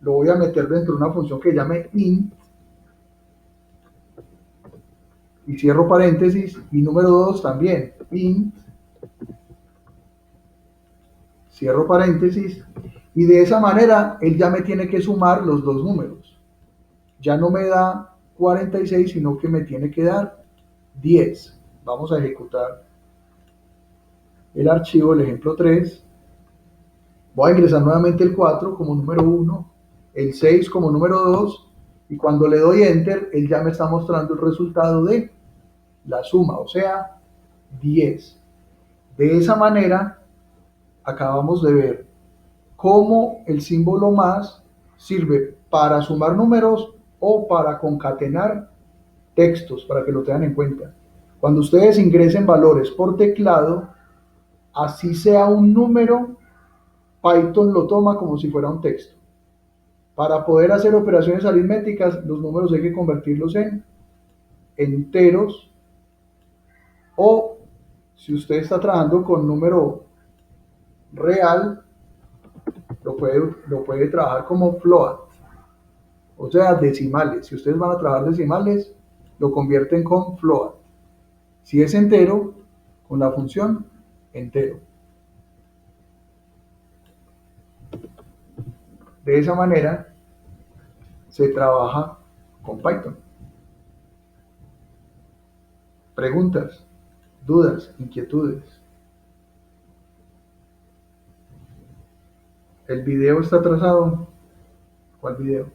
lo voy a meter dentro de una función que llame int y cierro paréntesis, y número 2 también, int, cierro paréntesis, y de esa manera él ya me tiene que sumar los dos números. Ya no me da 46, sino que me tiene que dar 10. Vamos a ejecutar el archivo, el ejemplo 3. Voy a ingresar nuevamente el 4 como número 1, el 6 como número 2, y cuando le doy enter, él ya me está mostrando el resultado de la suma, o sea, 10. De esa manera, acabamos de ver cómo el símbolo más sirve para sumar números o para concatenar textos, para que lo tengan en cuenta. Cuando ustedes ingresen valores por teclado, así sea un número, Python lo toma como si fuera un texto. Para poder hacer operaciones aritméticas, los números hay que convertirlos en enteros, o si usted está trabajando con número real, lo puede trabajar como float, o sea, decimales. Si ustedes van a trabajar decimales, lo convierten con float. Si es entero, con la función entero. De esa manera se trabaja con Python. Preguntas, dudas, inquietudes. ¿El video está atrasado? ¿Cuál video?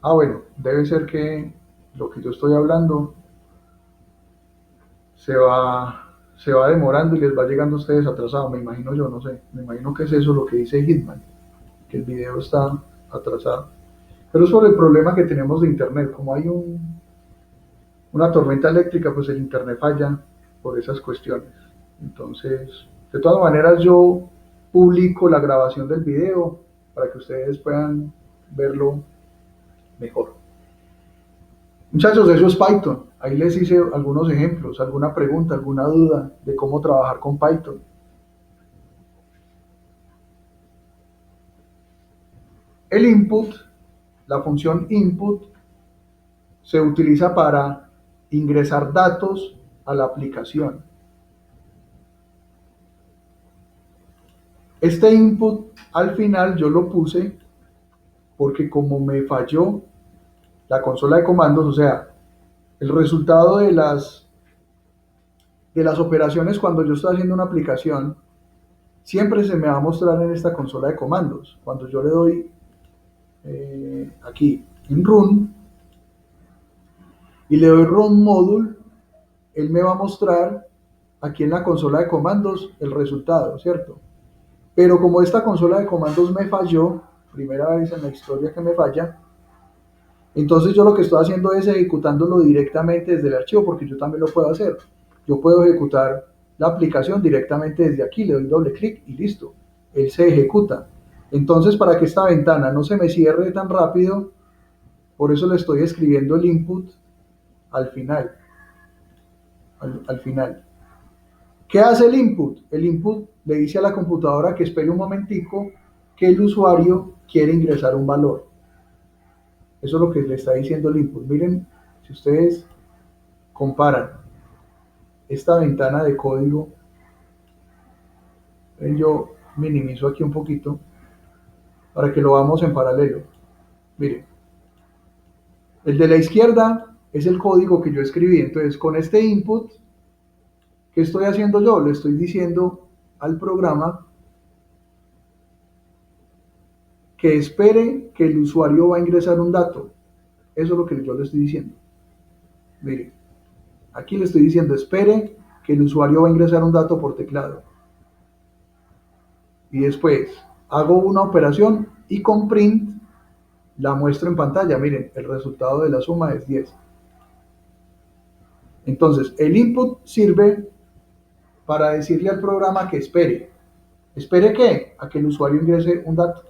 Bueno, debe ser que lo que yo estoy hablando se va demorando y les va llegando a ustedes atrasado, me imagino yo, no sé. Me imagino que es eso lo que dice Hitman, que el video está atrasado. Pero es por el problema que tenemos de internet. Como hay una tormenta eléctrica, pues el internet falla por esas cuestiones. Entonces, De todas maneras, yo publico la grabación del video para que ustedes puedan verlo mejor. Muchachos, eso es Python. Ahí les hice algunos ejemplos, alguna pregunta, alguna duda de cómo trabajar con Python. El input, la función input, se utiliza para ingresar datos a la aplicación. Este input al final yo lo puse porque como me falló la consola de comandos, o sea, el resultado de las operaciones cuando yo estoy haciendo una aplicación, siempre se me va a mostrar en esta consola de comandos. Cuando yo le doy aquí en Run y le doy Run Module, él me va a mostrar aquí en la consola de comandos el resultado, ¿cierto? Pero como esta consola de comandos me falló, primera vez en la historia que me falla, entonces yo lo que estoy haciendo es ejecutándolo directamente desde el archivo, porque yo también lo puedo hacer. Yo puedo ejecutar la aplicación directamente desde aquí, le doy doble clic y listo, él se ejecuta. Entonces, para que esta ventana no se me cierre tan rápido, por eso le estoy escribiendo el input al final. Al final. ¿Qué hace el input? El input le dice a la computadora que espere un momentico, que el usuario quiere ingresar un valor. Eso es lo que le está diciendo el input. Miren, si ustedes comparan esta ventana de código, yo minimizo aquí un poquito para que lo veamos en paralelo. Miren, el de la izquierda es el código que yo escribí. Entonces, con este input, ¿qué estoy haciendo yo? Le estoy diciendo al programa que espere que el usuario va a ingresar un dato. Eso es lo que yo le estoy diciendo. Mire, aquí le estoy diciendo, espere que el usuario va a ingresar un dato por teclado. Y después hago una operación y con print la muestro en pantalla. Miren, el resultado de la suma es 10. Entonces, el input sirve para decirle al programa que espere. ¿Espere qué? A que el usuario ingrese un dato.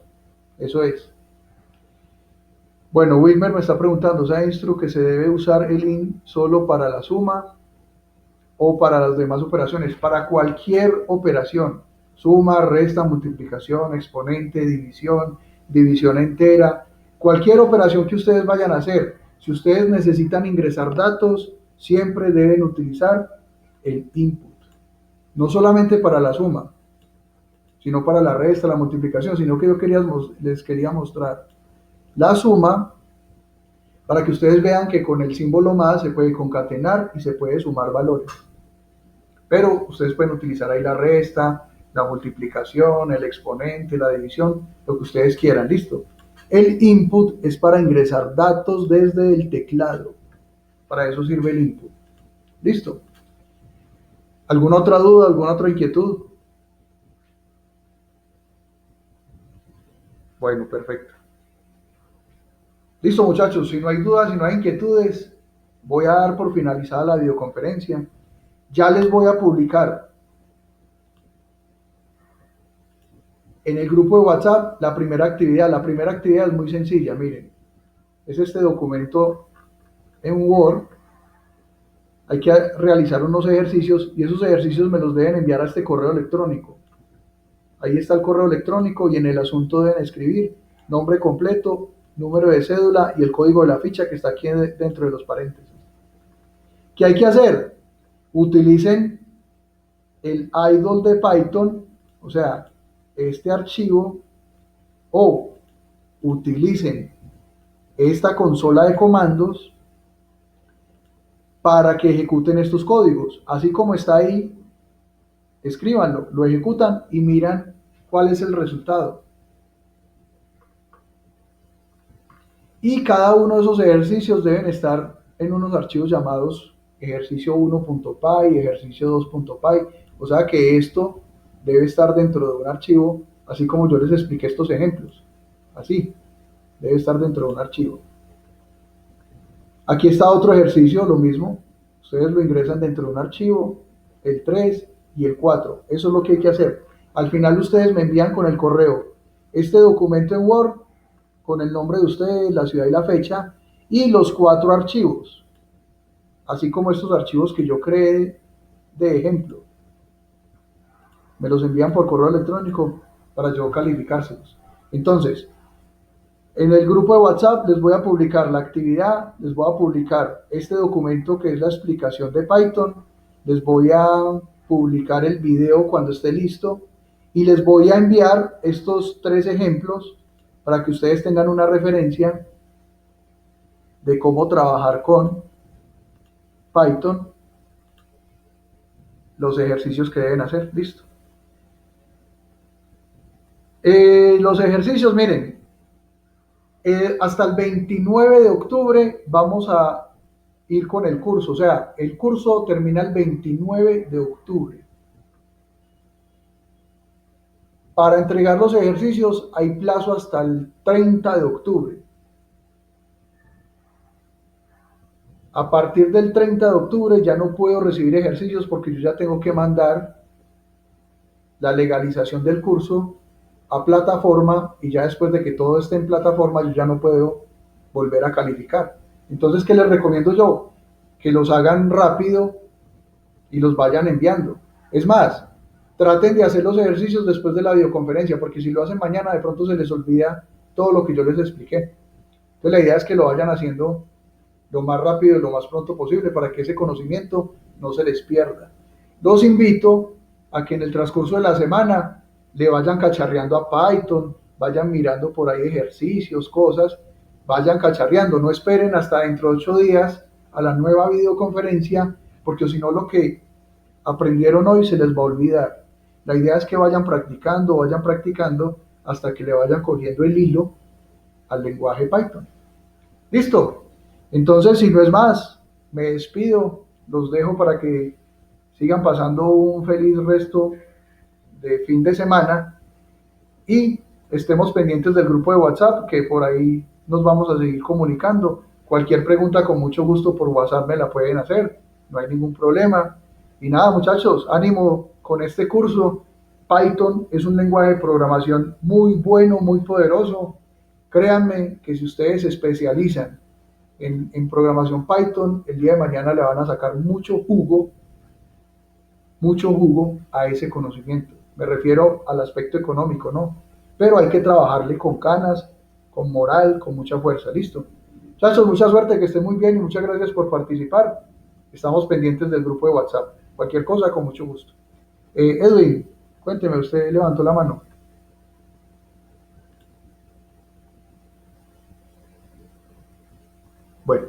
Eso es. Bueno, Wilmer me está preguntando, ¿sabe, Instru, que se debe usar el int solo para la suma o para las demás operaciones? Para cualquier operación, suma, resta, multiplicación, exponente, división, división entera, cualquier operación que ustedes vayan a hacer, si ustedes necesitan ingresar datos, siempre deben utilizar el input. No solamente para la suma, sino para la resta, la multiplicación, sino que les quería mostrar la suma para que ustedes vean que con el símbolo más se puede concatenar y se puede sumar valores. Pero ustedes pueden utilizar ahí la resta, la multiplicación, el exponente, la división, lo que ustedes quieran, listo. El input es para ingresar datos desde el teclado. Para eso sirve el input. Listo. ¿Alguna otra duda, alguna otra inquietud? Bueno, perfecto. Listo, muchachos, si no hay dudas, si no hay inquietudes, voy a dar por finalizada la videoconferencia. Ya les voy a publicar en el grupo de WhatsApp la primera actividad. La primera actividad es muy sencilla, miren. Es este documento en Word. Hay que realizar unos ejercicios y esos ejercicios me los deben enviar a este correo electrónico. Ahí está el correo electrónico y en el asunto deben escribir nombre completo, número de cédula y el código de la ficha que está aquí dentro de los paréntesis. ¿Qué hay que hacer? Utilicen el idle de Python, o sea, este archivo, o utilicen esta consola de comandos para que ejecuten estos códigos. Así como está ahí, escríbanlo, lo ejecutan y miran cuál es el resultado. Y cada uno de esos ejercicios deben estar en unos archivos llamados ejercicio 1.py, ejercicio 2.py, o sea que esto debe estar dentro de un archivo, así como yo les expliqué estos ejemplos, así, debe estar dentro de un archivo. Aquí está otro ejercicio, lo mismo, ustedes lo ingresan dentro de un archivo, el 3, y el 4. Eso es lo que hay que hacer. Al final ustedes me envían con el correo este documento en Word con el nombre de ustedes, la ciudad y la fecha y los 4 archivos, así como estos archivos que yo creé de ejemplo. Me los envían por correo electrónico para yo calificárselos. Entonces, en el grupo de WhatsApp les voy a publicar la actividad, les voy a publicar este documento que es la explicación de Python, les voy a publicar el video cuando esté listo y les voy a enviar estos 3 ejemplos para que ustedes tengan una referencia de cómo trabajar con Python, los ejercicios que deben hacer. Listo. Los ejercicios, miren, hasta el 29 de octubre vamos a ir con el curso, o sea, el curso termina el 29 de octubre. Para entregar los ejercicios hay plazo hasta el 30 de octubre. A partir del 30 de octubre ya no puedo recibir ejercicios porque yo ya tengo que mandar la legalización del curso a plataforma y ya después de que todo esté en plataforma yo ya no puedo volver a calificar. Entonces, ¿qué les recomiendo yo? Que los hagan rápido y los vayan enviando. Es más, traten de hacer los ejercicios después de la videoconferencia, porque si lo hacen mañana, de pronto se les olvida todo lo que yo les expliqué. Entonces, la idea es que lo vayan haciendo lo más rápido y lo más pronto posible para que ese conocimiento no se les pierda. Los invito a que en el transcurso de la semana le vayan cacharreando a Python, vayan mirando por ahí ejercicios, cosas, vayan cacharreando, no esperen hasta dentro de 8 días a la nueva videoconferencia, porque si no lo que aprendieron hoy se les va a olvidar. La idea es que vayan practicando hasta que le vayan cogiendo el hilo al lenguaje Python. Listo. Entonces, si no es más, me despido, los dejo para que sigan pasando un feliz resto de fin de semana y estemos pendientes del grupo de WhatsApp, que por ahí nos vamos a seguir comunicando. Cualquier pregunta con mucho gusto por WhatsApp me la pueden hacer, no hay ningún problema. Y nada, muchachos, ánimo con este curso. Python es un lenguaje de programación muy bueno, muy poderoso. Créanme que si ustedes se especializan en programación Python, el día de mañana le van a sacar mucho jugo a ese conocimiento. Me refiero al aspecto económico, ¿no? Pero hay que trabajarle con ganas, con moral, con mucha fuerza. Listo. Muchachos, mucha suerte, que estén muy bien y muchas gracias por participar. Estamos pendientes del grupo de WhatsApp. Cualquier cosa, con mucho gusto. Edwin, cuénteme, usted levantó la mano. Bueno,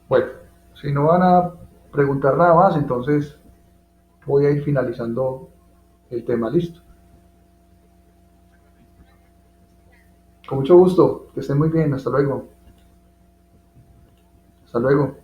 bueno, si no van a preguntar nada más, entonces voy a ir finalizando el tema. Listo. Con mucho gusto, que estén muy bien. Hasta luego. Hasta luego.